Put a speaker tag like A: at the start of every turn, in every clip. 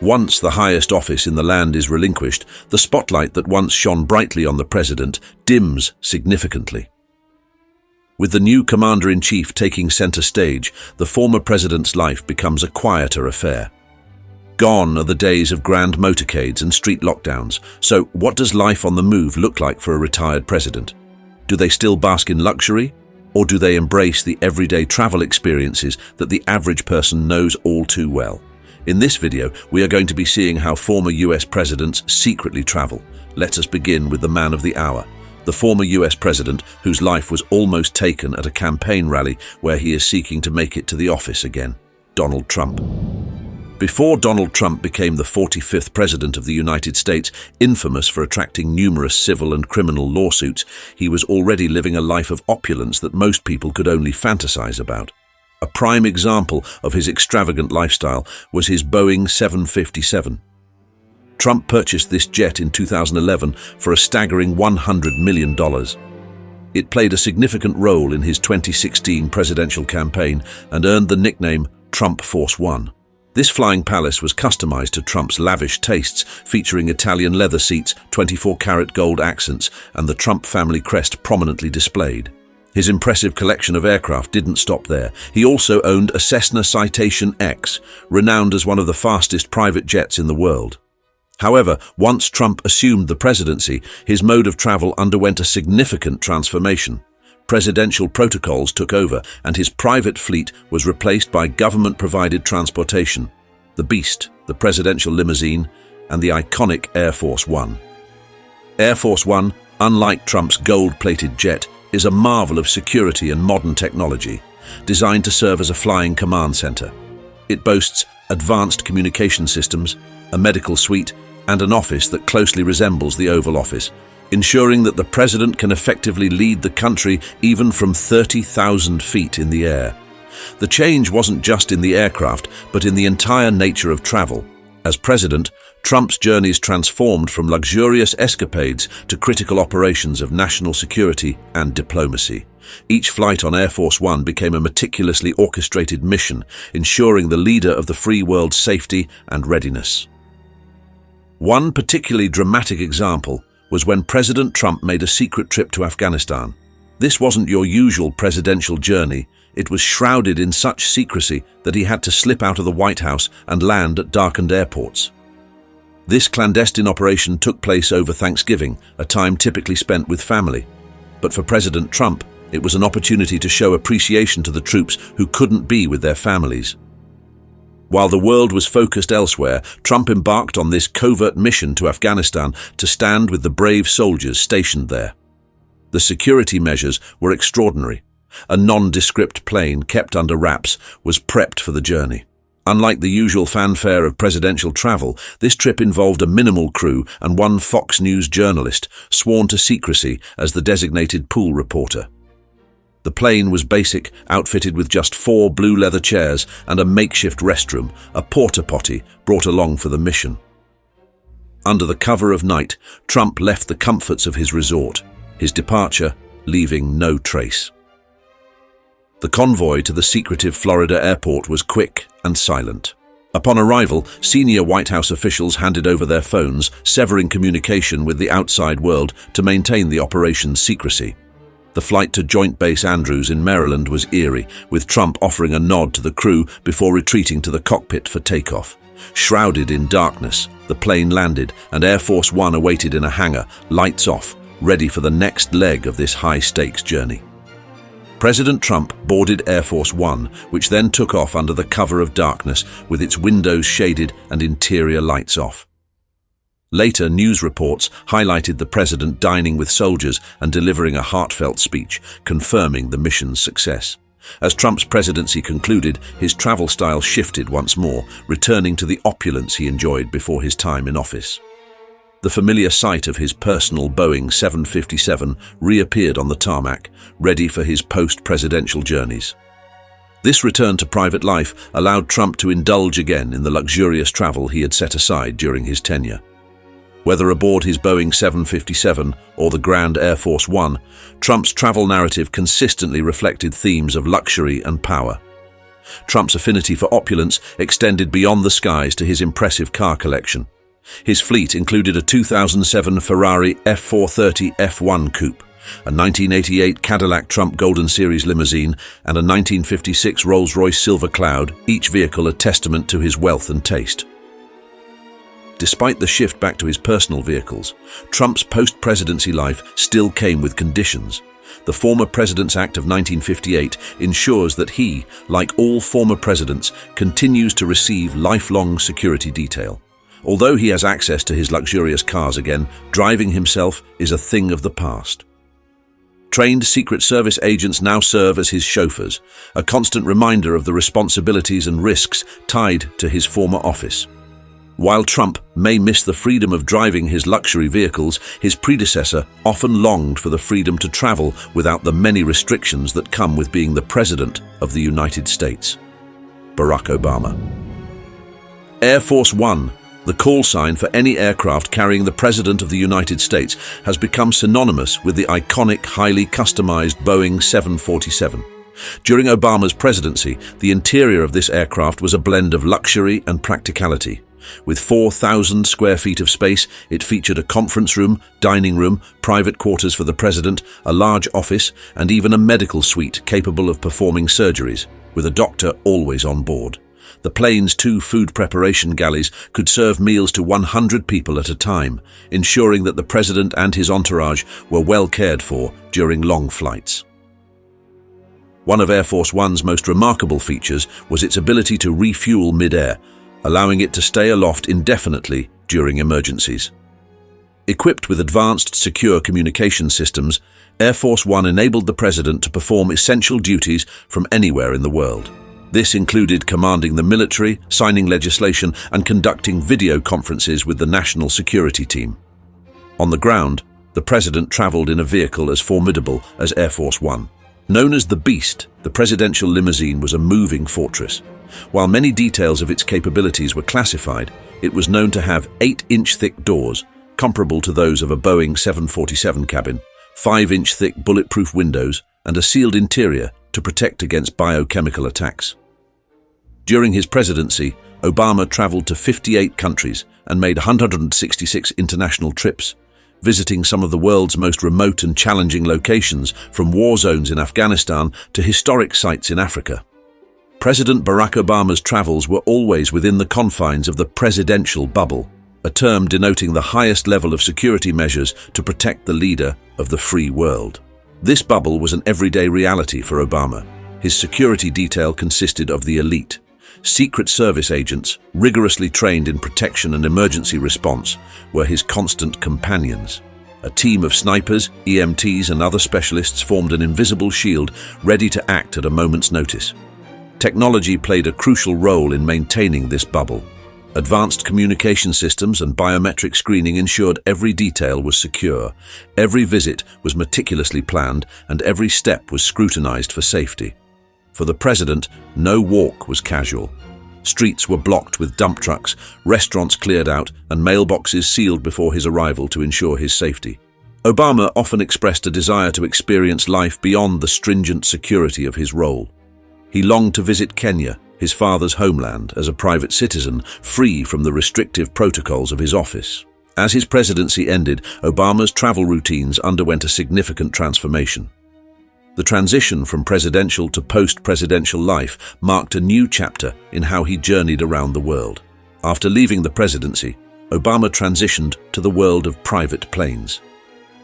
A: Once the highest office in the land is relinquished, the spotlight that once shone brightly on the president dims significantly. With the new commander-in-chief taking center stage, the former president's life becomes a quieter affair. Gone are the days of grand motorcades and street lockdowns. So what does life on the move look like for a retired president? Do they still bask in luxury? Or do they embrace the everyday travel experiences that the average person knows all too well? In this video, we are going to be seeing how former US presidents secretly travel. Let us begin with the man of the hour, the former US president whose life was almost taken at a campaign rally where he is seeking to make it to the office again, Donald Trump. Before Donald Trump became the 45th president of the United States, infamous for attracting numerous civil and criminal lawsuits, he was already living a life of opulence that most people could only fantasize about. A prime example of his extravagant lifestyle was his Boeing 757. Trump purchased this jet in 2011 for a staggering $100 million. It played a significant role in his 2016 presidential campaign and earned the nickname Trump Force One. This flying palace was customized to Trump's lavish tastes, featuring Italian leather seats, 24-karat gold accents, and the Trump family crest prominently displayed. His impressive collection of aircraft didn't stop there. He also owned a Cessna Citation X, renowned as one of the fastest private jets in the world. However, once Trump assumed the presidency, his mode of travel underwent a significant transformation. Presidential protocols took over, and his private fleet was replaced by government-provided transportation: the Beast, the presidential limousine, and the iconic Air Force One. Air Force One, unlike Trump's gold-plated jet, is a marvel of security and modern technology, designed to serve as a flying command center. It boasts advanced communication systems, a medical suite, and an office that closely resembles the Oval Office, ensuring that the president can effectively lead the country even from 30,000 feet in the air. The change wasn't just in the aircraft, but in the entire nature of travel. As president, Trump's journeys transformed from luxurious escapades to critical operations of national security and diplomacy. Each flight on Air Force One became a meticulously orchestrated mission, ensuring the leader of the free world's safety and readiness. One particularly dramatic example was when President Trump made a secret trip to Afghanistan. This wasn't your usual presidential journey. It was shrouded in such secrecy that he had to slip out of the White House and land at darkened airports. This clandestine operation took place over Thanksgiving, a time typically spent with family. But for President Trump, it was an opportunity to show appreciation to the troops who couldn't be with their families. While the world was focused elsewhere, Trump embarked on this covert mission to Afghanistan to stand with the brave soldiers stationed there. The security measures were extraordinary. A nondescript plane kept under wraps was prepped for the journey. Unlike the usual fanfare of presidential travel, this trip involved a minimal crew and one Fox News journalist, sworn to secrecy as the designated pool reporter. The plane was basic, outfitted with just 4 blue leather chairs and a makeshift restroom, a porta potty brought along for the mission. Under the cover of night, Trump left the comforts of his resort, his departure leaving no trace. The convoy to the secretive Florida airport was quick and silent. Upon arrival, senior White House officials handed over their phones, severing communication with the outside world to maintain the operation's secrecy. The flight to Joint Base Andrews in Maryland was eerie, with Trump offering a nod to the crew before retreating to the cockpit for takeoff. Shrouded in darkness, the plane landed and Air Force One awaited in a hangar, lights off, ready for the next leg of this high-stakes journey. President Trump boarded Air Force One, which then took off under the cover of darkness with its windows shaded and interior lights off. Later, news reports highlighted the president dining with soldiers and delivering a heartfelt speech, confirming the mission's success. As Trump's presidency concluded, his travel style shifted once more, returning to the opulence he enjoyed before his time in office. The familiar sight of his personal Boeing 757 reappeared on the tarmac, ready for his post-presidential journeys. This return to private life allowed Trump to indulge again in the luxurious travel he had set aside during his tenure. Whether aboard his Boeing 757 or the Grand Air Force One, Trump's travel narrative consistently reflected themes of luxury and power. Trump's affinity for opulence extended beyond the skies to his impressive car collection. His fleet included a 2007 Ferrari F430 F1 coupe, a 1988 Cadillac Trump Golden Series limousine, and a 1956 Rolls-Royce Silver Cloud, each vehicle a testament to his wealth and taste. Despite the shift back to his personal vehicles, Trump's post-presidency life still came with conditions. The Former President's Act of 1958 ensures that he, like all former presidents, continues to receive lifelong security detail. Although he has access to his luxurious cars again, driving himself is a thing of the past. Trained Secret Service agents now serve as his chauffeurs, a constant reminder of the responsibilities and risks tied to his former office. While Trump may miss the freedom of driving his luxury vehicles, his predecessor often longed for the freedom to travel without the many restrictions that come with being the President of the United States. Barack Obama. Air Force One, the call sign for any aircraft carrying the President of the United States, has become synonymous with the iconic, highly customized Boeing 747. During Obama's presidency, the interior of this aircraft was a blend of luxury and practicality. With 4,000 square feet of space, it featured a conference room, dining room, private quarters for the president, a large office, and even a medical suite capable of performing surgeries, with a doctor always on board. The plane's 2 food preparation galleys could serve meals to 100 people at a time, ensuring that the president and his entourage were well cared for during long flights. One of Air Force One's most remarkable features was its ability to refuel mid-air, allowing it to stay aloft indefinitely during emergencies. Equipped with advanced, secure communication systems, Air Force One enabled the president to perform essential duties from anywhere in the world. This included commanding the military, signing legislation, and conducting video conferences with the national security team. On the ground, the president traveled in a vehicle as formidable as Air Force One. Known as the Beast, the presidential limousine was a moving fortress. While many details of its capabilities were classified, it was known to have 8-inch thick doors, comparable to those of a Boeing 747 cabin, 5-inch thick bulletproof windows, and a sealed interior to protect against biochemical attacks. During his presidency, Obama traveled to 58 countries and made 166 international trips, visiting some of the world's most remote and challenging locations, from war zones in Afghanistan to historic sites in Africa. President Barack Obama's travels were always within the confines of the presidential bubble, a term denoting the highest level of security measures to protect the leader of the free world. This bubble was an everyday reality for Obama. His security detail consisted of the elite, Secret Service agents, rigorously trained in protection and emergency response, were his constant companions. A team of snipers, EMTs, and other specialists formed an invisible shield ready to act at a moment's notice. Technology played a crucial role in maintaining this bubble. Advanced communication systems and biometric screening ensured every detail was secure, every visit was meticulously planned, and every step was scrutinized for safety. For the president, no walk was casual. Streets were blocked with dump trucks, restaurants cleared out, and mailboxes sealed before his arrival to ensure his safety. Obama often expressed a desire to experience life beyond the stringent security of his role. He longed to visit Kenya, his father's homeland, as a private citizen, free from the restrictive protocols of his office. As his presidency ended, Obama's travel routines underwent a significant transformation. The transition from presidential to post-presidential life marked a new chapter in how he journeyed around the world. After leaving the presidency, Obama transitioned to the world of private planes.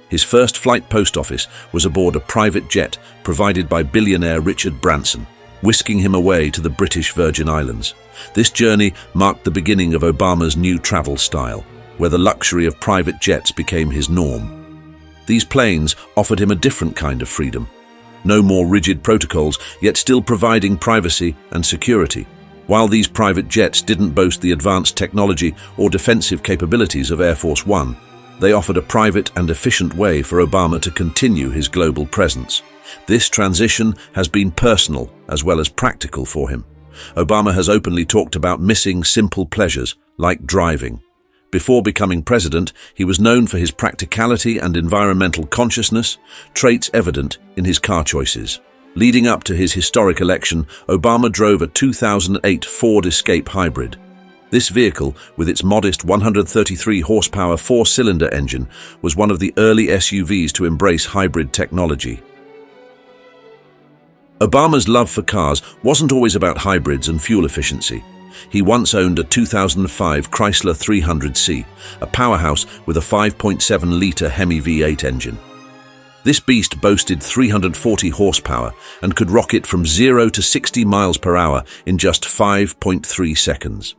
A: His first flight post office was aboard a private jet provided by billionaire Richard Branson, whisking him away to the British Virgin Islands. This journey marked the beginning of Obama's new travel style, where the luxury of private jets became his norm. These planes offered him a different kind of freedom. No more rigid protocols, yet still providing privacy and security. While these private jets didn't boast the advanced technology or defensive capabilities of Air Force One, they offered a private and efficient way for Obama to continue his global presence. This transition has been personal as well as practical for him. Obama has openly talked about missing simple pleasures like driving. Before becoming president, he was known for his practicality and environmental consciousness, traits evident in his car choices. Leading up to his historic election, Obama drove a 2008 Ford Escape Hybrid. This vehicle, with its modest 133-horsepower four-cylinder engine, was one of the early SUVs to embrace hybrid technology. Obama's love for cars wasn't always about hybrids and fuel efficiency. He once owned a 2005 Chrysler 300C, a powerhouse with a 5.7-litre Hemi V8 engine. This beast boasted 340 horsepower and could rocket from 0 to 60 miles per hour in just 5.3 seconds.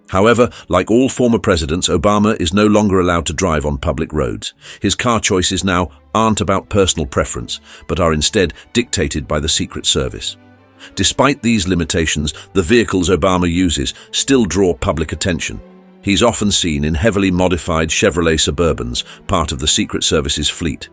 A: However, like all former presidents, Obama is no longer allowed to drive on public roads. His car choices now aren't about personal preference, but are instead dictated by the Secret Service. Despite these limitations, the vehicles Obama uses still draw public attention. He's often seen in heavily modified Chevrolet Suburbans, part of the Secret Service's fleet.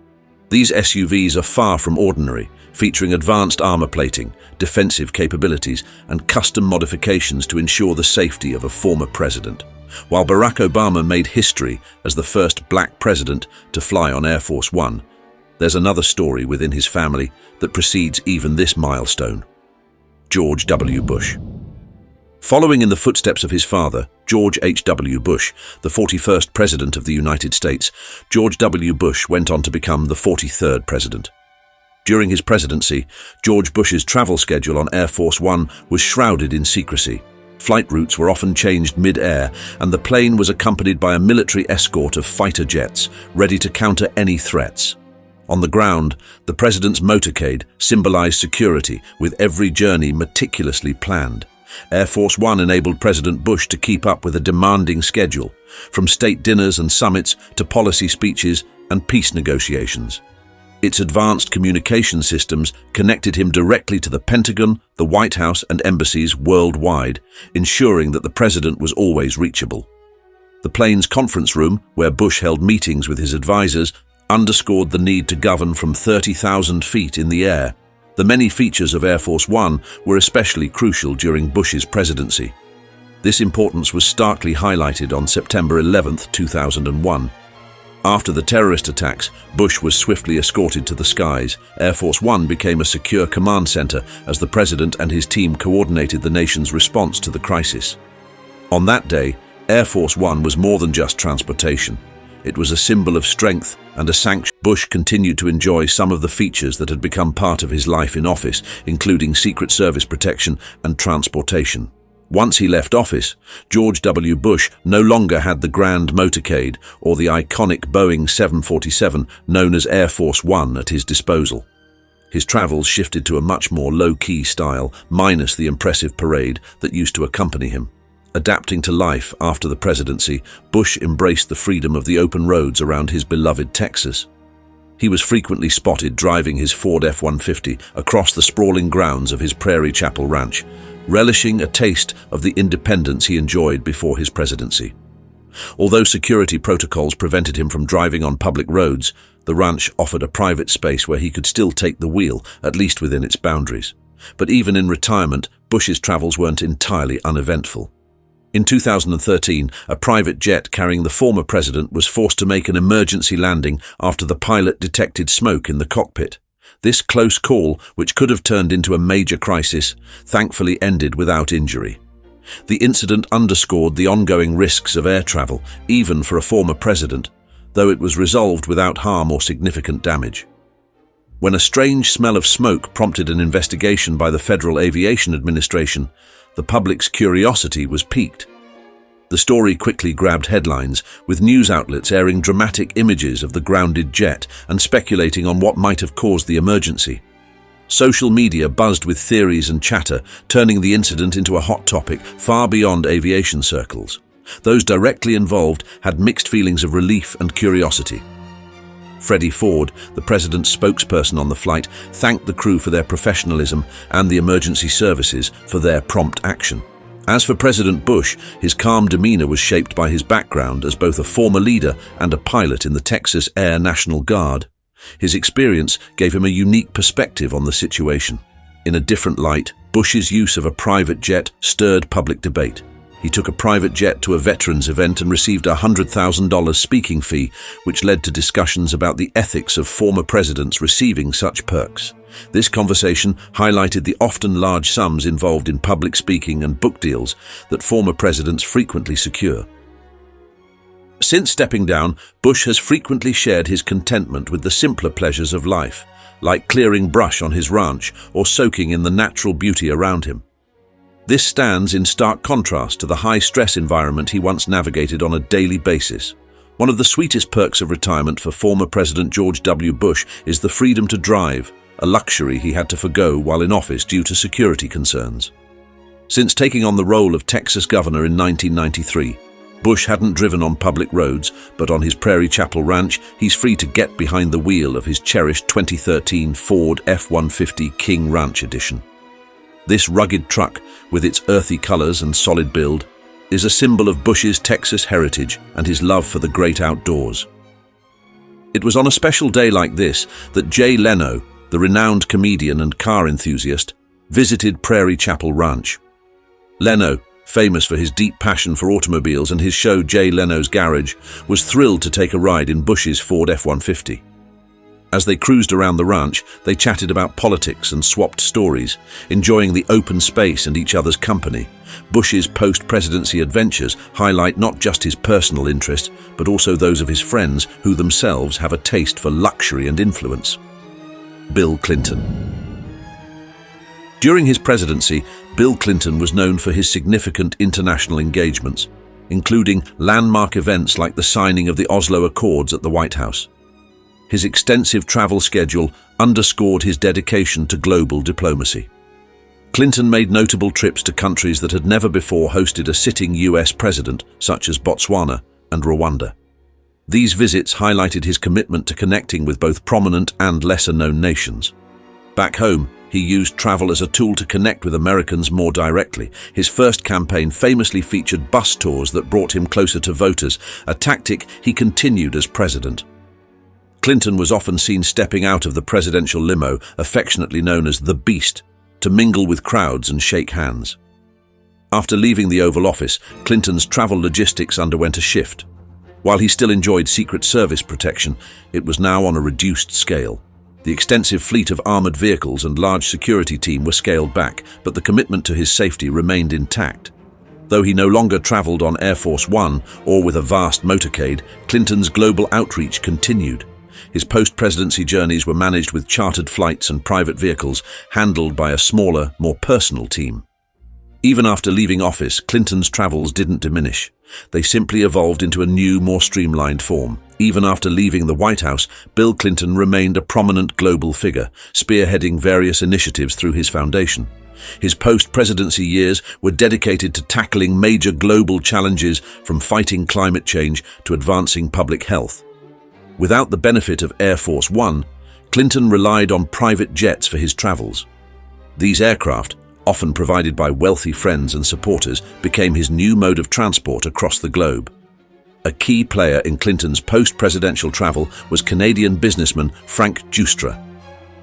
A: These SUVs are far from ordinary, featuring advanced armor plating, defensive capabilities, and custom modifications to ensure the safety of a former president. While Barack Obama made history as the first black president to fly on Air Force One, there's another story within his family that precedes even this milestone. George W. Bush. Following in the footsteps of his father, George H.W. Bush, the 41st President of the United States, George W. Bush went on to become the 43rd President. During his presidency, George Bush's travel schedule on Air Force One was shrouded in secrecy. Flight routes were often changed mid-air, and the plane was accompanied by a military escort of fighter jets, ready to counter any threats. On the ground, the president's motorcade symbolized security, with every journey meticulously planned. Air Force One enabled President Bush to keep up with a demanding schedule, from state dinners and summits to policy speeches and peace negotiations. Its advanced communication systems connected him directly to the Pentagon, the White House, and embassies worldwide, ensuring that the president was always reachable. The plane's conference room, where Bush held meetings with his advisors, underscored the need to govern from 30,000 feet in the air. The many features of Air Force One were especially crucial during Bush's presidency. This importance was starkly highlighted on September 11, 2001. After the terrorist attacks, Bush was swiftly escorted to the skies. Air Force One became a secure command center as the president and his team coordinated the nation's response to the crisis. On that day, Air Force One was more than just transportation. It was a symbol of strength and a sanction. Bush continued to enjoy some of the features that had become part of his life in office, including Secret Service protection and transportation. Once he left office, George W. Bush no longer had the grand motorcade or the iconic Boeing 747 known as Air Force One at his disposal. His travels shifted to a much more low-key style, minus the impressive parade that used to accompany him. Adapting to life after the presidency, Bush embraced the freedom of the open roads around his beloved Texas. He was frequently spotted driving his Ford F-150 across the sprawling grounds of his Prairie Chapel ranch, relishing a taste of the independence he enjoyed before his presidency. Although security protocols prevented him from driving on public roads, the ranch offered a private space where he could still take the wheel, at least within its boundaries. But even in retirement, Bush's travels weren't entirely uneventful. In 2013, a private jet carrying the former president was forced to make an emergency landing after the pilot detected smoke in the cockpit. This close call, which could have turned into a major crisis, thankfully ended without injury. The incident underscored the ongoing risks of air travel, even for a former president, though it was resolved without harm or significant damage. When a strange smell of smoke prompted an investigation by the Federal Aviation Administration, the public's curiosity was piqued. The story quickly grabbed headlines, with news outlets airing dramatic images of the grounded jet and speculating on what might have caused the emergency. Social media buzzed with theories and chatter, turning the incident into a hot topic far beyond aviation circles. Those directly involved had mixed feelings of relief and curiosity. Freddie Ford, the president's spokesperson on the flight, thanked the crew for their professionalism and the emergency services for their prompt action. As for President Bush, his calm demeanor was shaped by his background as both a former leader and a pilot in the Texas Air National Guard. His experience gave him a unique perspective on the situation. In a different light, Bush's use of a private jet stirred public debate. He took a private jet to a veterans event and received a $100,000 speaking fee, which led to discussions about the ethics of former presidents receiving such perks. This conversation highlighted the often large sums involved in public speaking and book deals that former presidents frequently secure. Since stepping down, Bush has frequently shared his contentment with the simpler pleasures of life, like clearing brush on his ranch or soaking in the natural beauty around him. This stands in stark contrast to the high-stress environment he once navigated on a daily basis. One of the sweetest perks of retirement for former President George W. Bush is the freedom to drive, a luxury he had to forgo while in office due to security concerns. Since taking on the role of Texas governor in 1993, Bush hadn't driven on public roads, but on his Prairie Chapel ranch, he's free to get behind the wheel of his cherished 2013 Ford F-150 King Ranch Edition. This rugged truck, with its earthy colors and solid build, is a symbol of Bush's Texas heritage and his love for the great outdoors. It was on a special day like this that Jay Leno, the renowned comedian and car enthusiast, visited Prairie Chapel Ranch. Leno, famous for his deep passion for automobiles and his show Jay Leno's Garage, was thrilled to take a ride in Bush's Ford F-150. As they cruised around the ranch, they chatted about politics and swapped stories, enjoying the open space and each other's company. Bush's post-presidency adventures highlight not just his personal interests, but also those of his friends who themselves have a taste for luxury and influence. Bill Clinton. During his presidency, Bill Clinton was known for his significant international engagements, including landmark events like the signing of the Oslo Accords at the White House. His extensive travel schedule underscored his dedication to global diplomacy. Clinton made notable trips to countries that had never before hosted a sitting US president, such as Botswana and Rwanda. These visits highlighted his commitment to connecting with both prominent and lesser-known nations. Back home, he used travel as a tool to connect with Americans more directly. His first campaign famously featured bus tours that brought him closer to voters, a tactic he continued as president. Clinton was often seen stepping out of the presidential limo, affectionately known as the Beast, to mingle with crowds and shake hands. After leaving the Oval Office, Clinton's travel logistics underwent a shift. While he still enjoyed Secret Service protection, it was now on a reduced scale. The extensive fleet of armored vehicles and large security team were scaled back, but the commitment to his safety remained intact. Though he no longer traveled on Air Force One or with a vast motorcade, Clinton's global outreach continued. His post-presidency journeys were managed with chartered flights and private vehicles, handled by a smaller, more personal team. Even after leaving office, Clinton's travels didn't diminish. They simply evolved into a new, more streamlined form. Even after leaving the White House, Bill Clinton remained a prominent global figure, spearheading various initiatives through his foundation. His post-presidency years were dedicated to tackling major global challenges, from fighting climate change to advancing public health. Without the benefit of Air Force One, Clinton relied on private jets for his travels. These aircraft, often provided by wealthy friends and supporters, became his new mode of transport across the globe. A key player in Clinton's post-presidential travel was Canadian businessman Frank Giustra.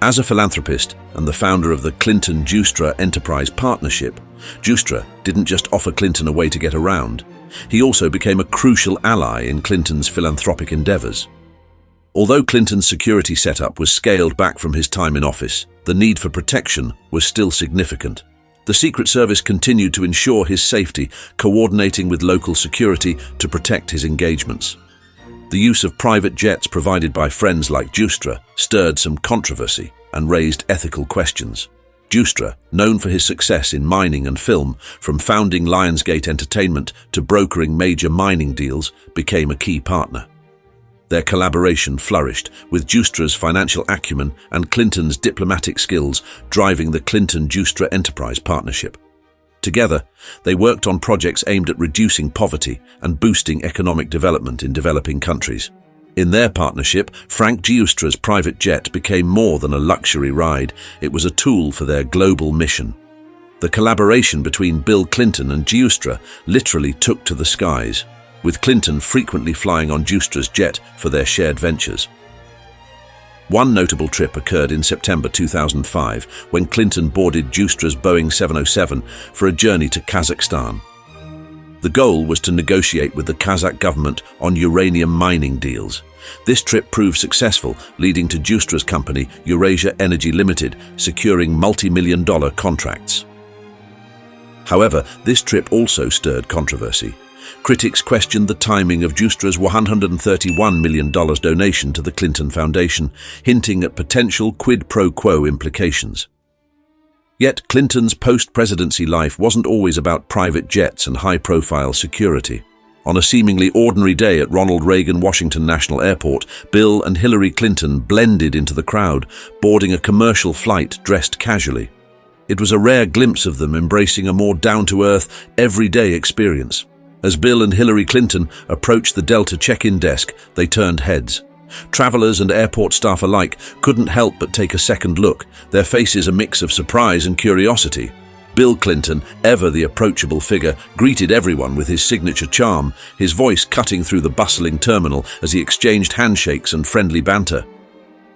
A: As a philanthropist and the founder of the Clinton-Giustra Enterprise Partnership, Giustra didn't just offer Clinton a way to get around. He also became a crucial ally in Clinton's philanthropic endeavors. Although Clinton's security setup was scaled back from his time in office, the need for protection was still significant. The Secret Service continued to ensure his safety, coordinating with local security to protect his engagements. The use of private jets provided by friends like Giustra stirred some controversy and raised ethical questions. Giustra, known for his success in mining and film, from founding Lionsgate Entertainment to brokering major mining deals, became a key partner. Their collaboration flourished, with Giustra's financial acumen and Clinton's diplomatic skills driving the Clinton-Giustra Enterprise Partnership. Together, they worked on projects aimed at reducing poverty and boosting economic development in developing countries. In their partnership, Frank Giustra's private jet became more than a luxury ride. It was a tool for their global mission. The collaboration between Bill Clinton and Giustra literally took to the skies, with Clinton frequently flying on Giustra's jet for their shared ventures. One notable trip occurred in September 2005, when Clinton boarded Giustra's Boeing 707 for a journey to Kazakhstan. The goal was to negotiate with the Kazakh government on uranium mining deals. This trip proved successful, leading to Justra's company, Eurasia Energy Limited, securing multi-million-dollar contracts. However, this trip also stirred controversy. Critics questioned the timing of Justra's $131 million donation to the Clinton Foundation, hinting at potential quid pro quo implications. Yet Clinton's post-presidency life wasn't always about private jets and high-profile security. On a seemingly ordinary day at Ronald Reagan Washington National Airport, Bill and Hillary Clinton blended into the crowd, boarding a commercial flight dressed casually. It was a rare glimpse of them embracing a more down-to-earth, everyday experience. As Bill and Hillary Clinton approached the Delta check-in desk, they turned heads. Travelers and airport staff alike couldn't help but take a second look, their faces a mix of surprise and curiosity. Bill Clinton, ever the approachable figure, greeted everyone with his signature charm, his voice cutting through the bustling terminal as he exchanged handshakes and friendly banter.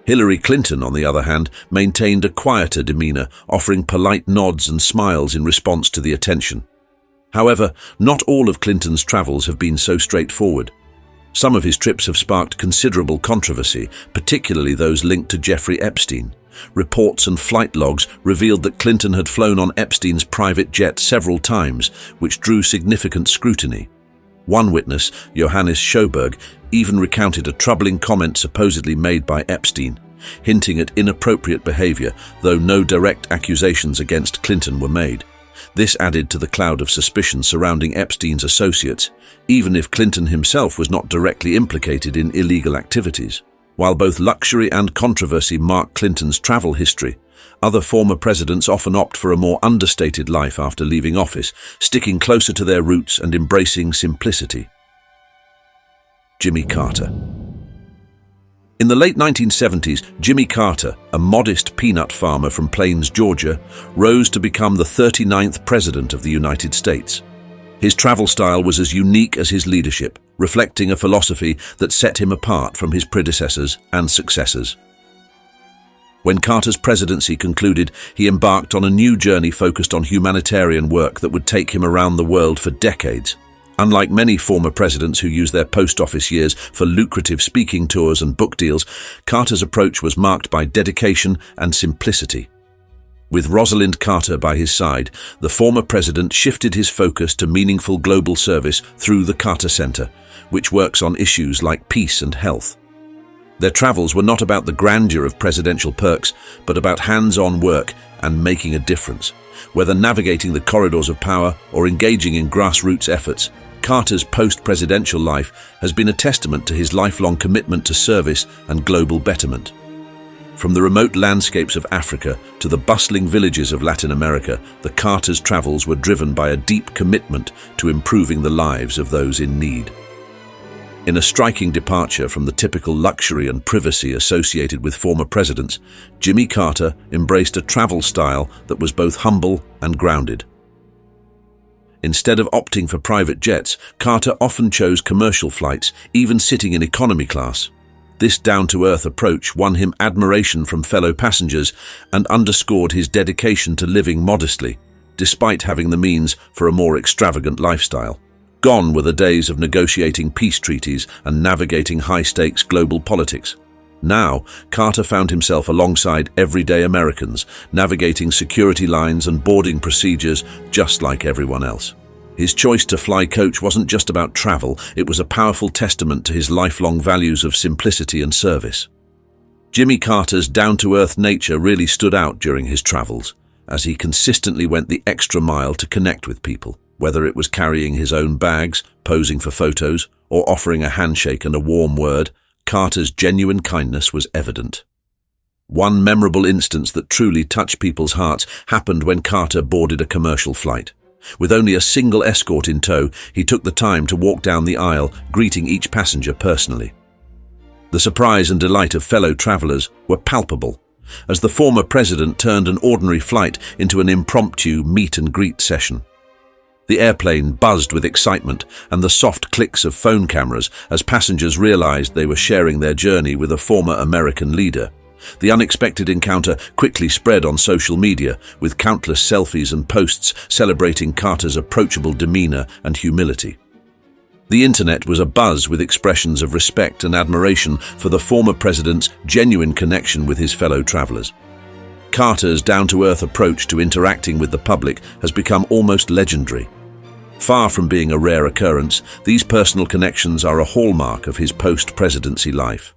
A: Hillary Clinton, on the other hand, maintained a quieter demeanor, offering polite nods and smiles in response to the attention. However, not all of Clinton's travels have been so straightforward. Some of his trips have sparked considerable controversy, particularly those linked to Jeffrey Epstein. Reports and flight logs revealed that Clinton had flown on Epstein's private jet several times, which drew significant scrutiny. One witness, Johannes Schoberg, even recounted a troubling comment supposedly made by Epstein, hinting at inappropriate behavior, though no direct accusations against Clinton were made. This added to the cloud of suspicion surrounding Epstein's associates, even if Clinton himself was not directly implicated in illegal activities. While both luxury and controversy mark Clinton's travel history, other former presidents often opt for a more understated life after leaving office, sticking closer to their roots and embracing simplicity. Jimmy Carter. In the late 1970s, Jimmy Carter, a modest peanut farmer from Plains, Georgia, rose to become the 39th President of the United States. His travel style was as unique as his leadership, reflecting a philosophy that set him apart from his predecessors and successors. When Carter's presidency concluded, he embarked on a new journey focused on humanitarian work that would take him around the world for decades. Unlike many former presidents who used their post office years for lucrative speaking tours and book deals, Carter's approach was marked by dedication and simplicity. With Rosalind Carter by his side, the former president shifted his focus to meaningful global service through the Carter Center, which works on issues like peace and health. Their travels were not about the grandeur of presidential perks, but about hands-on work and making a difference. Whether navigating the corridors of power or engaging in grassroots efforts, Carter's post-presidential life has been a testament to his lifelong commitment to service and global betterment. From the remote landscapes of Africa to the bustling villages of Latin America, the Carter's travels were driven by a deep commitment to improving the lives of those in need. In a striking departure from the typical luxury and privacy associated with former presidents, Jimmy Carter embraced a travel style that was both humble and grounded. Instead of opting for private jets, Carter often chose commercial flights, even sitting in economy class. This down-to-earth approach won him admiration from fellow passengers and underscored his dedication to living modestly, despite having the means for a more extravagant lifestyle. Gone were the days of negotiating peace treaties and navigating high-stakes global politics. Now, Carter found himself alongside everyday Americans, navigating security lines and boarding procedures just like everyone else. His choice to fly coach wasn't just about travel, it was a powerful testament to his lifelong values of simplicity and service. Jimmy Carter's down-to-earth nature really stood out during his travels, as he consistently went the extra mile to connect with people. Whether it was carrying his own bags, posing for photos, or offering a handshake and a warm word, Carter's genuine kindness was evident. One memorable instance that truly touched people's hearts happened when Carter boarded a commercial flight. With only a single escort in tow, he took the time to walk down the aisle, greeting each passenger personally. The surprise and delight of fellow travelers were palpable, as the former president turned an ordinary flight into an impromptu meet-and-greet session. The airplane buzzed with excitement and the soft clicks of phone cameras as passengers realized they were sharing their journey with a former American leader. The unexpected encounter quickly spread on social media, with countless selfies and posts celebrating Carter's approachable demeanor and humility. The internet was abuzz with expressions of respect and admiration for the former president's genuine connection with his fellow travelers. Carter's down-to-earth approach to interacting with the public has become almost legendary. Far from being a rare occurrence, these personal connections are a hallmark of his post-presidency life.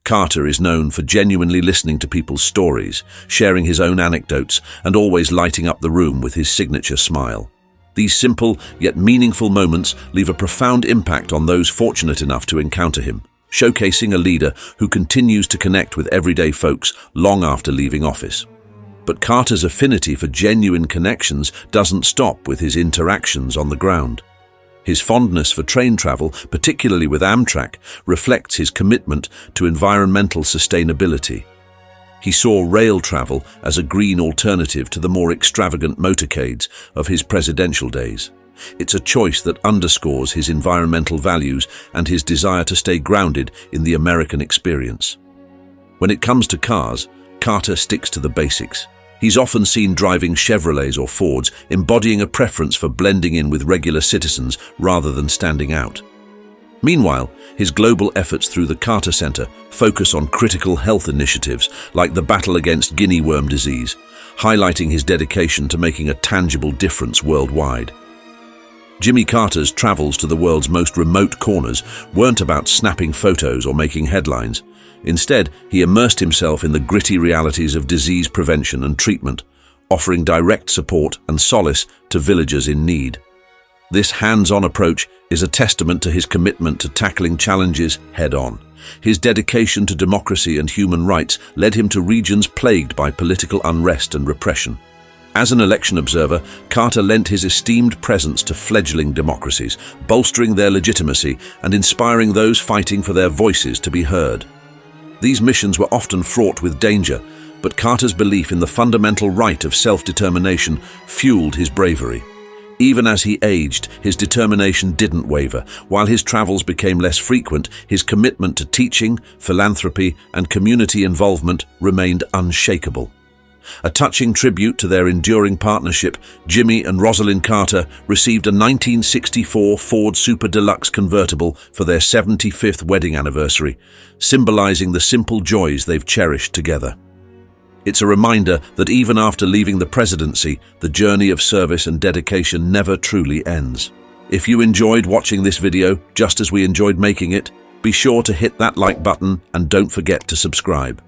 A: Carter is known for genuinely listening to people's stories, sharing his own anecdotes, and always lighting up the room with his signature smile. These simple yet meaningful moments leave a profound impact on those fortunate enough to encounter him, showcasing a leader who continues to connect with everyday folks long after leaving office. But Carter's affinity for genuine connections doesn't stop with his interactions on the ground. His fondness for train travel, particularly with Amtrak, reflects his commitment to environmental sustainability. He saw rail travel as a green alternative to the more extravagant motorcades of his presidential days. It's a choice that underscores his environmental values and his desire to stay grounded in the American experience. When it comes to cars, Carter sticks to the basics. He's often seen driving Chevrolets or Fords, embodying a preference for blending in with regular citizens rather than standing out. Meanwhile, his global efforts through the Carter Center focus on critical health initiatives like the battle against guinea worm disease, highlighting his dedication to making a tangible difference worldwide. Jimmy Carter's travels to the world's most remote corners weren't about snapping photos or making headlines. Instead, he immersed himself in the gritty realities of disease prevention and treatment, offering direct support and solace to villagers in need. This hands-on approach is a testament to his commitment to tackling challenges head-on. His dedication to democracy and human rights led him to regions plagued by political unrest and repression. As an election observer, Carter lent his esteemed presence to fledgling democracies, bolstering their legitimacy and inspiring those fighting for their voices to be heard. These missions were often fraught with danger, but Carter's belief in the fundamental right of self-determination fueled his bravery. Even as he aged, his determination didn't waver. While his travels became less frequent, his commitment to teaching, philanthropy, and community involvement remained unshakable. A touching tribute to their enduring partnership, Jimmy and Rosalind Carter received a 1964 Ford Super Deluxe convertible for their 75th wedding anniversary, symbolizing the simple joys they've cherished together. It's a reminder that even after leaving the presidency, the journey of service and dedication never truly ends. If you enjoyed watching this video, just as we enjoyed making it, be sure to hit that like button and don't forget to subscribe.